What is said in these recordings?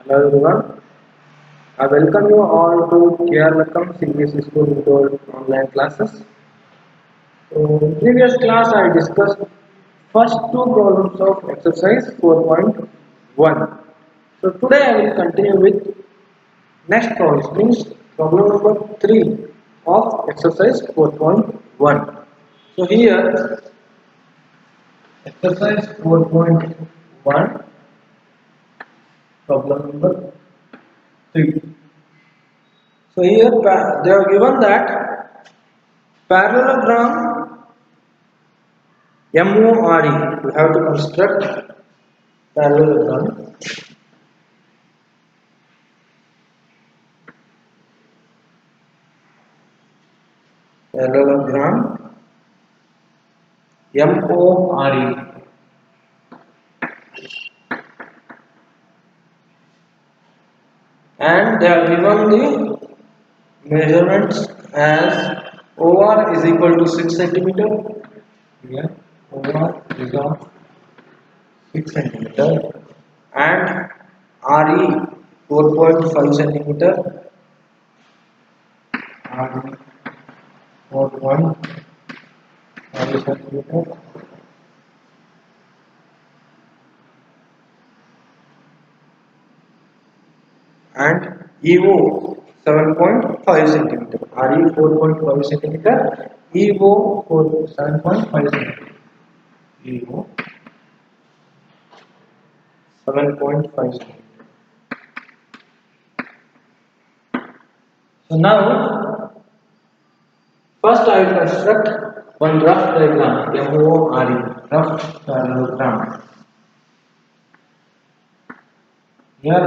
Hello everyone, I welcome you all to Keralakkam CBSE School Indoor online classes. So, in previous class I discussed first two problems of exercise 4.1. So today I will continue with next problem, means problem number 3 of exercise 4.1. So here exercise 4.1 problem number 3. So here they have given that parallelogram MORE. We have to construct parallelogram. Parallelogram MORE. And they are given the measurements as OR is equal to 6 centimeter. Here OR is of 6 centimeter and RE 4.5 centimeter. RE 4.5 centimeter and EO 7.5 centimeter. RE 4.5 centimeter, EO 7.5 centimeter. EO 7.5 centimeter. So now, first I will construct one rough diagram, MORE, rough parallelogram. Here,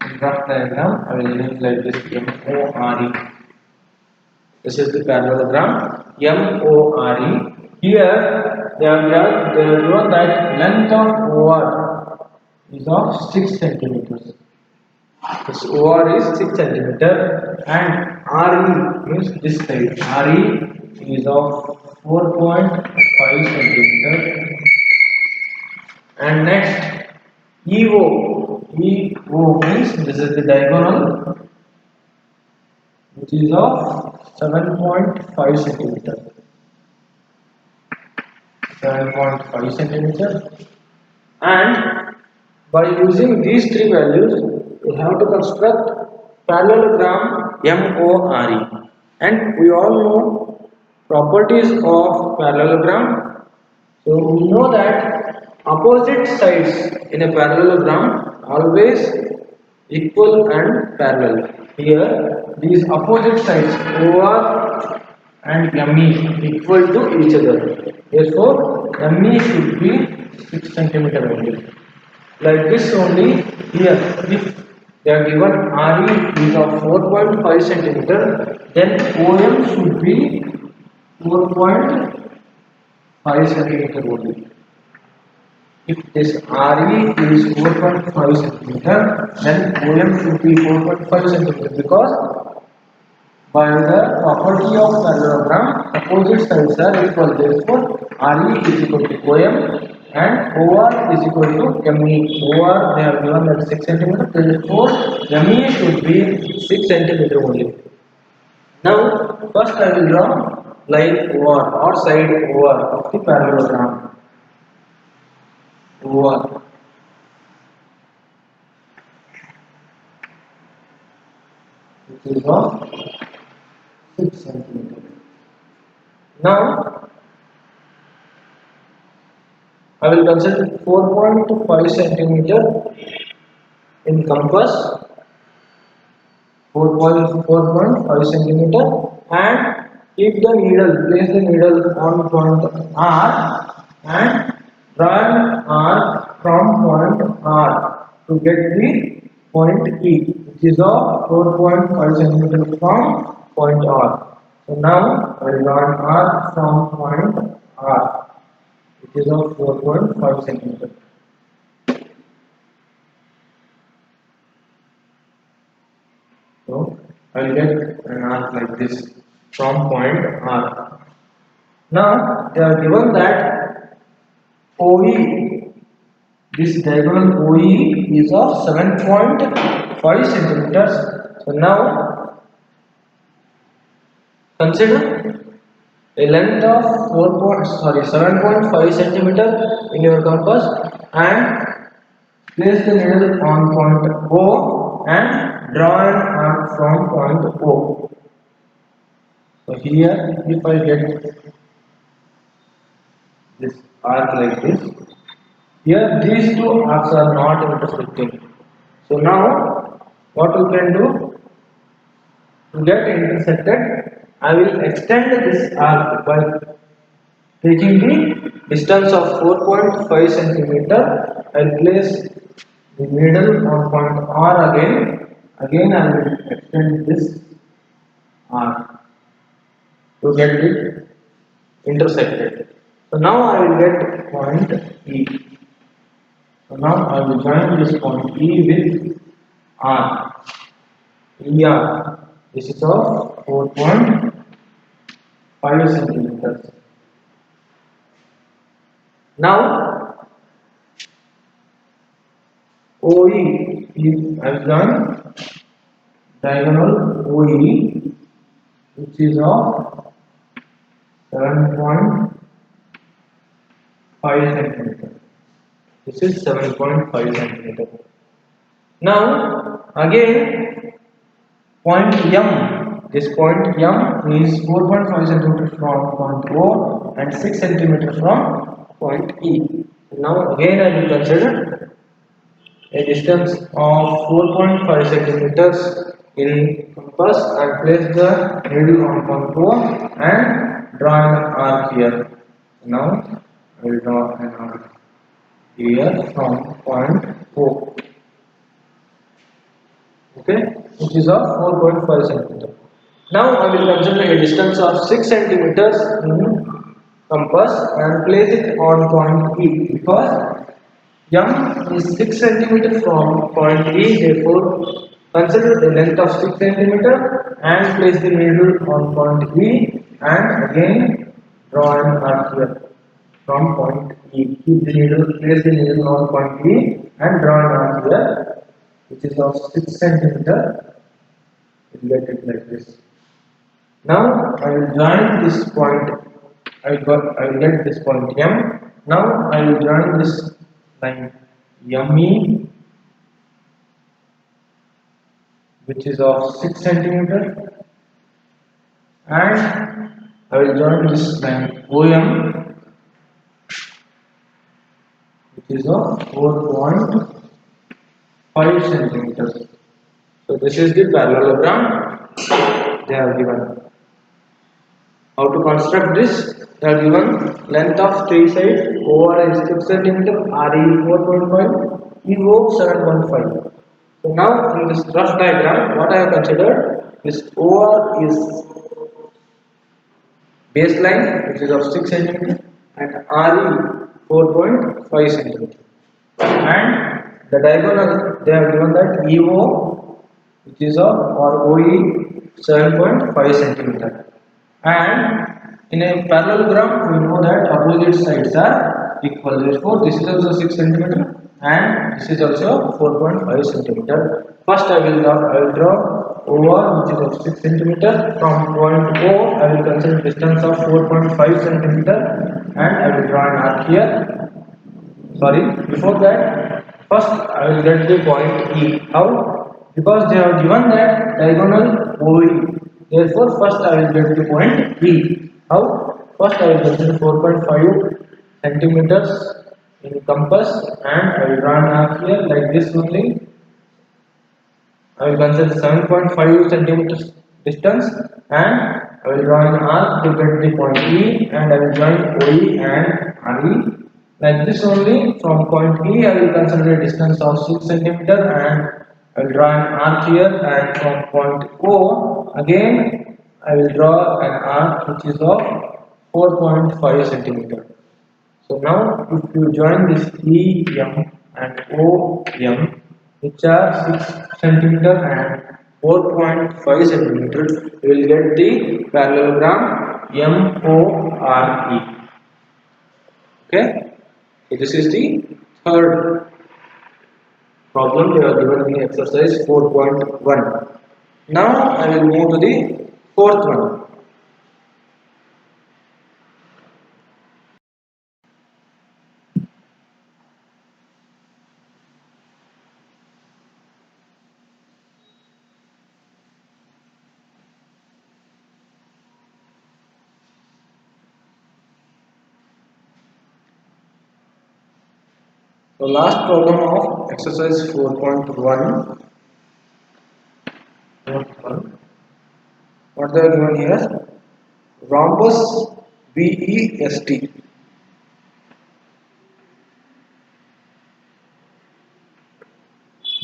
in rough diagram, I will name like this MORE. This is the parallelogram MORE. Here they are given that length of OR is of 6 centimeters. This OR is 6 centimeter and RE means this side. RE is of 4.5 centimeter. And next EO means this is the diagonal which is of 7.5 centimeter. 7.5 centimeter, and by using these three values we have to construct parallelogram MORE, and we all know properties of parallelogram. So we know that opposite sides in a parallelogram always equal and parallel. Here these opposite sides OR and ME equal to each other. Therefore, ME should be 6 centimeter only. Like this only here, if they are given RE is of 4.5 centimeter, then OM should be 4.5 centimeter only. If this RE is 4.5 centimeter, then OM should be 4.5 centimeter, because by the property of parallelogram, opposite sides are equal. Therefore, RE is equal to OM and OR is equal to ME. OR they are given as 6 centimeter. Therefore, ME should be 6 centimeter only. Now, first I will draw line OR side OR of the parallelogram. OR. Which is of 6 centimeter. Now, I will consider 4.5 centimeter in compass, 4.5 centimeter, and keep the needle, place the needle on point R and draw an arc from point R to get the point E, which is of 4.5 centimeter from point R. So now I will draw an arc from point R, which is of 4.5 centimeter. So I will get an arc like this from point R. Now they are given that OE This diagonal OE is of 7.5 centimeters. So now consider a length of 7.5 centimeter in your compass and place the needle on point O and draw an arc from point O. So here, if I get this arc like this, here these two arcs are not intersecting. So now, what we can do to get intersected? I will extend this arc by taking the distance of 4.5 centimeter. I will place the needle on point R again. Again, I will extend this arc to get it intersected. So now I will get point E. So now I will join this point E with R. ER. This is of 4.5 centimeters. Now OE is I will join diagonal OE, which is of 7.5 centimeter. This is 7.5 centimeter. Now again point M. This point M is 4.5 centimeter from point O and 6 centimeter from point E. Now again I will consider a distance of 4.5 centimeters in compass and place the needle on point O and draw an arc here. Now I will draw an arc here from point O. Okay, which is of 4.5 centimeter. Now I will consider a distance of 6 centimeters in compass and place it on point E because M is 6 centimeter from point E. Therefore, consider the length of 6 centimeter and place the needle on point E and again draw an arc here from point E. Keep the needle, place the needle on point E and draw an arc here, which is of 6 centimeter. You get it like this. Now I will join this point. I will get this point M. Now I will join this line ME, which is of 6 centimeter, and I will join this line OM, which is of 4.5 centimeters. So this is the parallelogram they have given. How to construct this? They have given length of three sides. OR is 6 cm, RE is 4.5, EO 7.5. So now in this rough diagram, what I have considered is OR is baseline, which is of 6 cm, and RE 4.5 cm. And the diagonal they have given that EO, which is of or OE 7.5 centimeter. And in a parallelogram, we know that opposite sides are equal. Therefore, this is also 6 centimeter and this is also 4.5 centimeter. First, I will draw OR, which is of 6 centimeter. From point O, I will consider distance of 4.5 centimeter and I will draw an arc here. Sorry, before that, first I will get the point E. How? Because they have given that diagonal OE. Therefore, first I will get the point E. How? First I will consider 4.5 centimeters in compass and I will draw an arc here like this only. I will consider 7.5 centimeters distance and I will draw an arc to get the point E and I will join OE and RE. Like this only. From point E, I will consider a distance of 6 centimeter and I will draw an arc here, and from point O again I will draw an arc which is of 4.5 centimeter. So now if you join this EM and OM, which are 6 centimeter and 4.5 centimeter, you will get the parallelogram MORE. Okay, so this is the third problem we are given in exercise 4.1. Now I will move to the fourth one. The last problem of exercise 4.1. What they are given here? Rhombus BEST.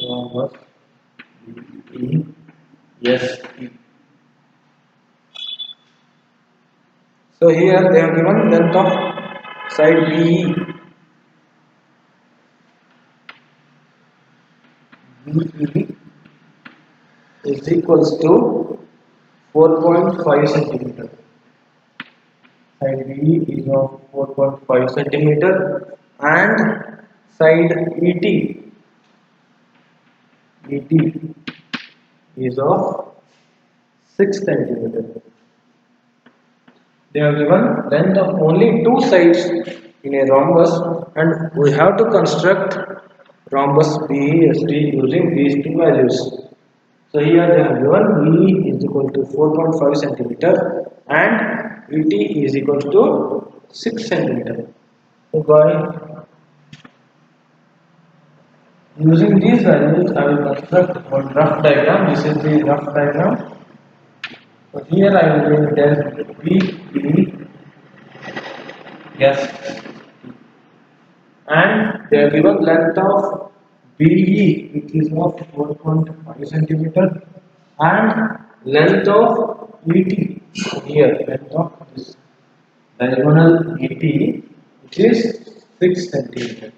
Rhombus BEST. So here they have given length of side BE is equals to 4.5 centimeter. Side B is of 4.5 centimeter and side ET is of 6 centimeter. They are given length of only two sides in a rhombus and we have to construct rhombus BEST using these two values. So here they have given BE is equal to 4.5 centimeter and ET is equal to 6 centimeter. So by using these values I will construct one rough diagram. This is the rough diagram. So here I will take BE yes and they are given length of BE which is of 4.5 centimeter and length of ET here length of this diagonal ET which is 6 centimeter.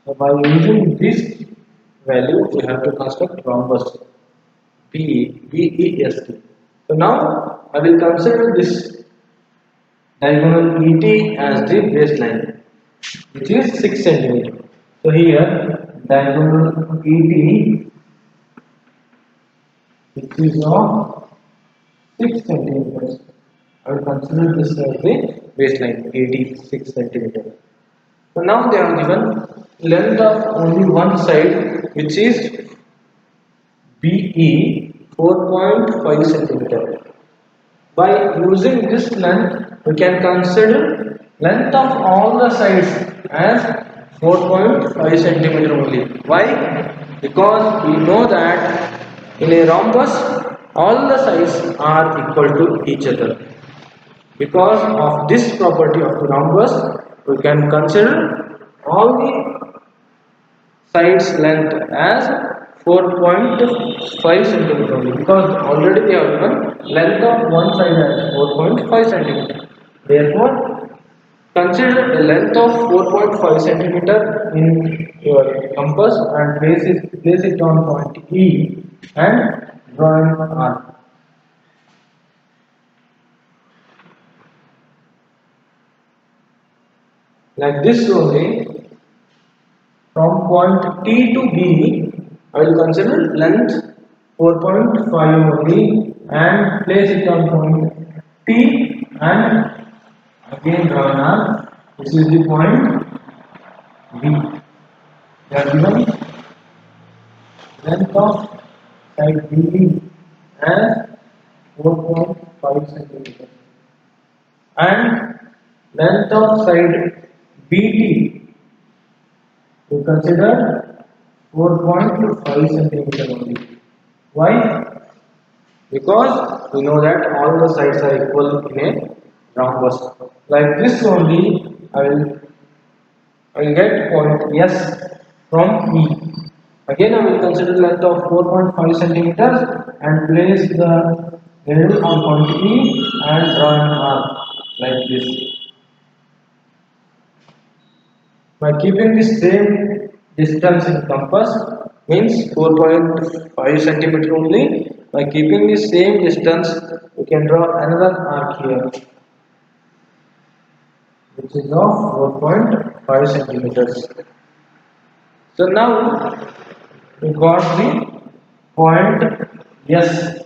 So by using this value we have to construct rhombus BEST. So now I will consider this diagonal ET as the baseline which is 6 centimeter. So here diagonal ET which is of 6 centimeters. I will consider this as the baseline 86 centimeter. So now they are given length of only one side which is BE 4.5 centimeter. By using this length we can consider length of all the sides as 4.5 centimeter only. Why? Because we know that in a rhombus all the sides are equal to each other. Because of this property of the rhombus we can consider all the sides length as 4.5 centimeter only because already they have given length of one side as 4.5 centimeter. Therefore, consider a length of 4.5 centimeter in your compass and place it on point E and draw an arc. Like this only. From point T to B, I will consider length 4.5 only and place it on point T and again draw an arc. This is the point B. They are given length of side BB as 4.5 centimeters and length of side BT we consider 4.5 centimeter only. Why? Because we know that all the sides are equal in a rhombus. Like this only, I will get point S from E. Again, I will consider length of 4.5 centimeters and place the needle on point E and draw an arc like this. By keeping the same distance in compass means 4.5 centimeter only. By keeping the same distance, we can draw another arc here, which is of 4.5 centimeters. So now we got the point S.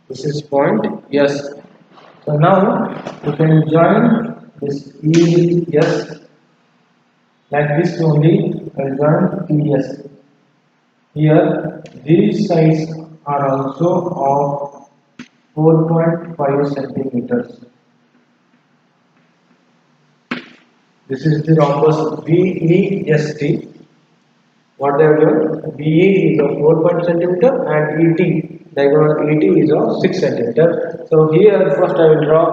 This is point S. So now you can join this E with S like this only. I join TS. Here these sides are also of 4.5 centimeters. This is the rhombus VEST. What they have given? BE is of 4 centimeter and ET, diagonal ET is of 6 centimeter. So here first I will draw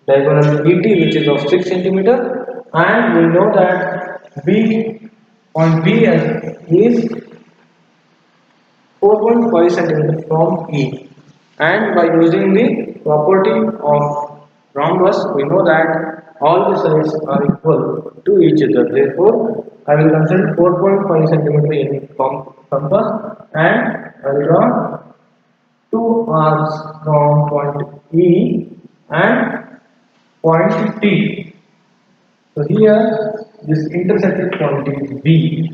diagonal ET which is of 6 centimeter, and we know that B point B is 4.5 centimeter from E, and by using the property of rhombus we know that all the sides are equal to each other. Therefore, I will consider 4.5 centimeter in compass, and I will draw two arcs from point E and point T. So here this intersected point is B,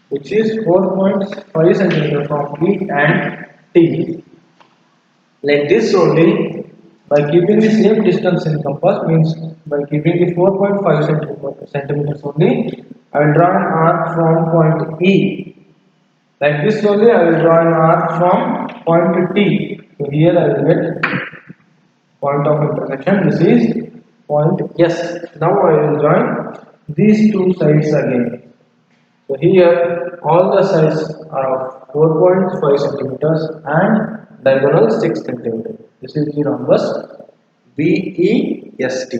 which is 4.5 centimeter from E and T. Like this only, by keeping the same distance in compass, means by keeping the 4.5 centimeters only, I will draw an arc from point E. Like this only, I will draw an arc from point T. So here I will get point of intersection. This is point S. Now I will join these two sides again. So here all the sides are of 4.5 centimeters and diagonal 6 centimeters. This is the rhombus VEST.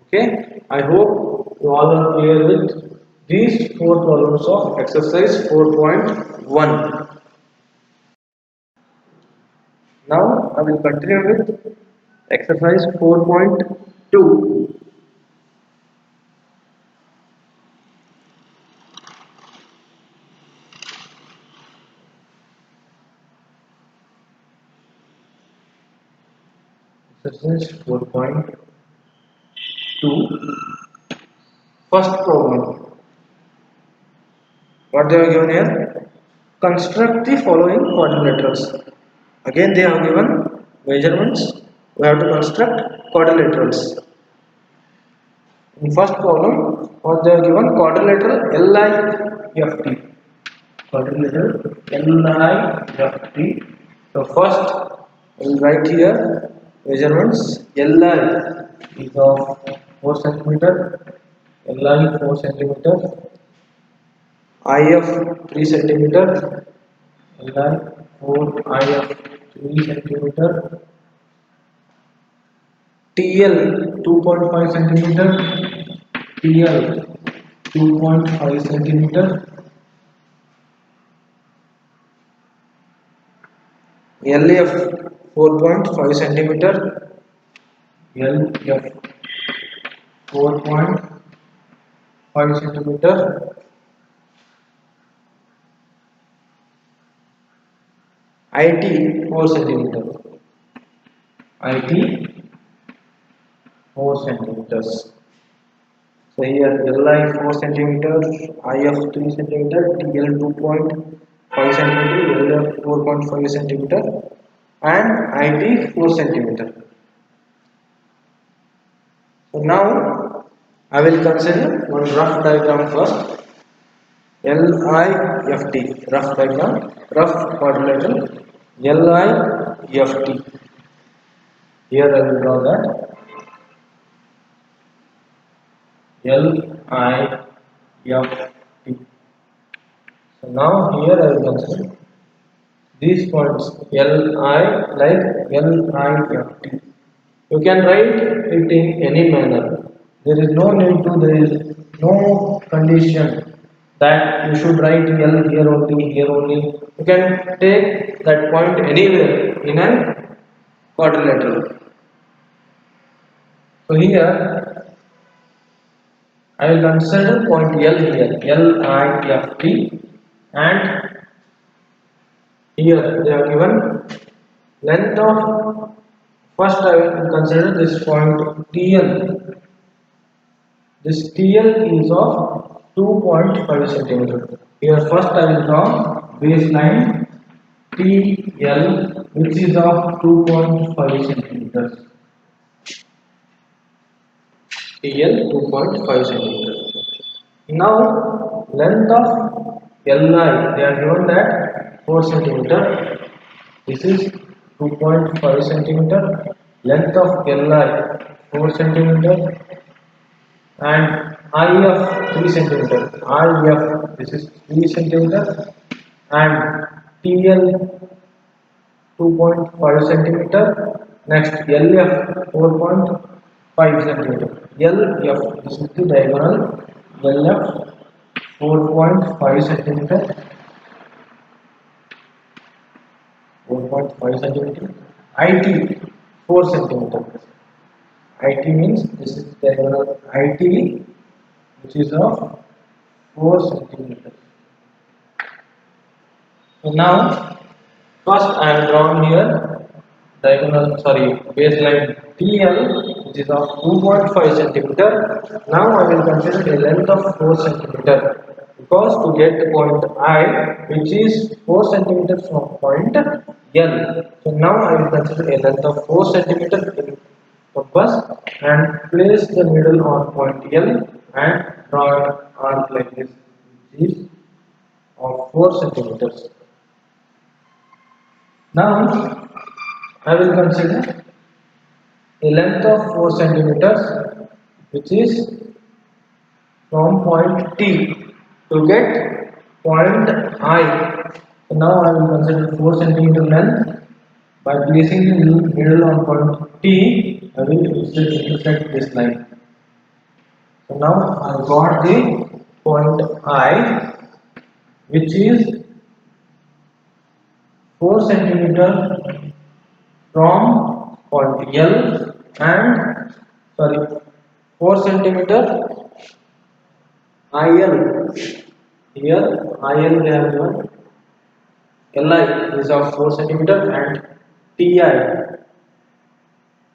Okay, I hope you all are clear with these four problems of exercise 4.1. Now I will continue with exercise 4.2. Exercise 4.2. First problem. What they are given here? Construct the following quadrilaterals. Again they are given measurements. We have to construct quadrilaterals. In first problem, what they are given? Quadrilateral LIFT. Quadrilateral LIFT. So first I will write here measurements. LI is of 4 centimeter. LI 4 centimeter. IF 3 centimeter. LI 4, IF 3 centimeter. TL 2.5 centimeter. TL 2.5 centimeter. LF 4.5 centimeter. LF 4.5 centimeter. IT 4 centimeter. IT 4 centimeters. So here LI 4 centimeters, IF 3 centimeter, TL 2.5 centimeter, LF 4.5 centimeter, and IT 4 centimeter. So now I will consider one rough diagram first. LIFT, rough diagram, rough quadrilateral, LIFT. Here I will draw that. LIFT. So now here I will consider these points LI like LIFT. You can write it in any manner. There is no need to, there is no condition that you should write L here only, here only. You can take that point anywhere in a quadrilateral. So here I will consider point L here, LIFT, and here they are given length of, first I will consider this point TL. This TL is of 2.5 centimeter. Here first I will draw baseline TL which is of 2.5 centimeters. TL 2.5 centimeters. Now length of LI they are given that 4 centimeter. This is 2.5 centimeter. Length of LI 4 centimeter and IF 3 centimeter. IF this is 3 centimeter and TL 2.5 centimeter. Next LF 4.5 centimeter. LF this is the diagonal. LF 4.5 centimeter. 4.5 centimeter. IT 4 centimeter. IT means this is diagonal IT which is of 4 centimeters. So now first I am drawn here baseline TL which is of 2.5 centimeter. Now I will consider a length of 4 centimeter because to get the point I which is 4 centimeter from point L. So now I will consider a length of 4 centimeter in compass and place the needle on point L and draw an arc like this which is of 4 centimeters. Now I will consider a length of 4 centimeters which is from point T to get point I. So now I will consider 4 centimeter length. By placing the needle on point T, I will intersect this line. So now I got the point I which is 4 centimeter from point L and 4 centimeter IL. Here IL they have given LI is of 4 centimeter and TI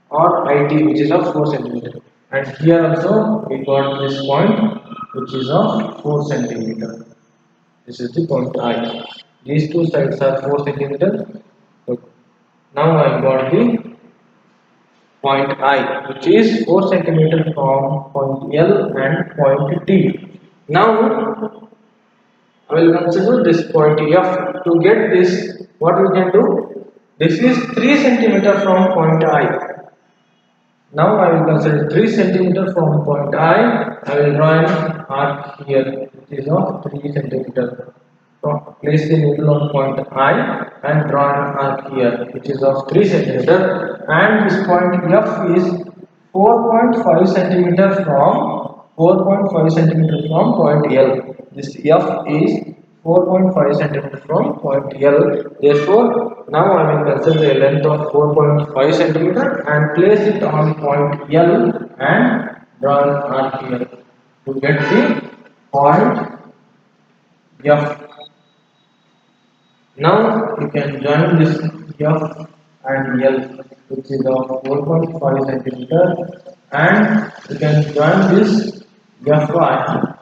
or IT which is of 4 centimeter. And here also we got this point which is of 4 centimeter. This is the point I. These two sides are 4 centimeter. So now I got the point I which is 4 centimeter from point L and point T. Now I will consider this point F. To get this, what we can do? This is 3 centimeter from point I. Now I will consider 3 centimeter from point I. I will draw an arc here which is of 3 centimeter. So place the needle on point I and draw an arc here which is of 3 centimeter. And this point F is 4.5 centimeter from 4.5 centimeter from point L. This F is 4.5 centimeter from point L. Therefore, now I will consider a length of 4.5 centimeter and place it on point L and draw an arc here to get the point F. Now you can join this F and L which is of 4.5 centimeter and you can join this Fi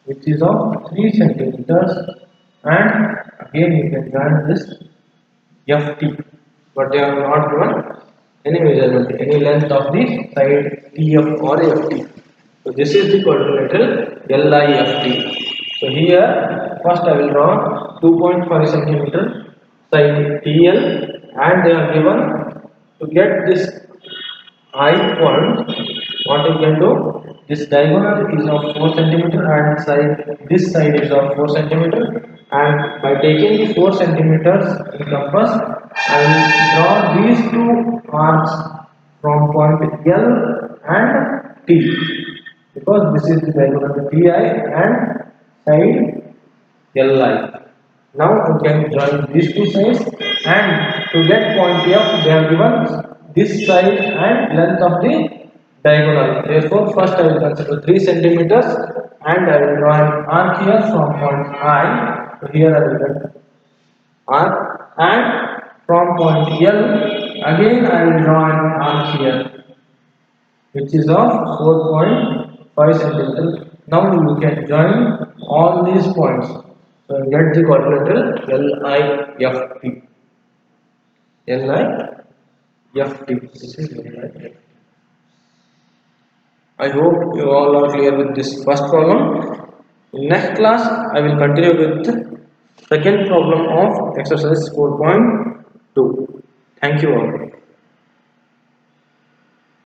which is of 3 centimeters and again you can join this Ft but they are not given any measurement, any length of the side Tf or Ft. So this is the quadrilateral LIFT. So here first I will draw 2.5 centimeter side TL and they are given to get this I point. What you can do? This diagonal is of 4 centimeter and this side is of 4 centimeter and by taking the 4 centimeters in compass I will draw these two arcs from point L and T because this is the diagonal TI and side LI. Now you can join these two sides and to get point F they have given this side and length of the diagonal. Therefore, first I will consider 3 centimeters and I will draw an arc here from point I. So here I will get arc and from point L again I will draw an arc here which is of 5 centimeter. Now you can join all these points. So get the calculator LIFT. LIFT. This is LIFT. I hope you all are clear with this first problem. In next class, I will continue with the second problem of exercise 4.2. Thank you all.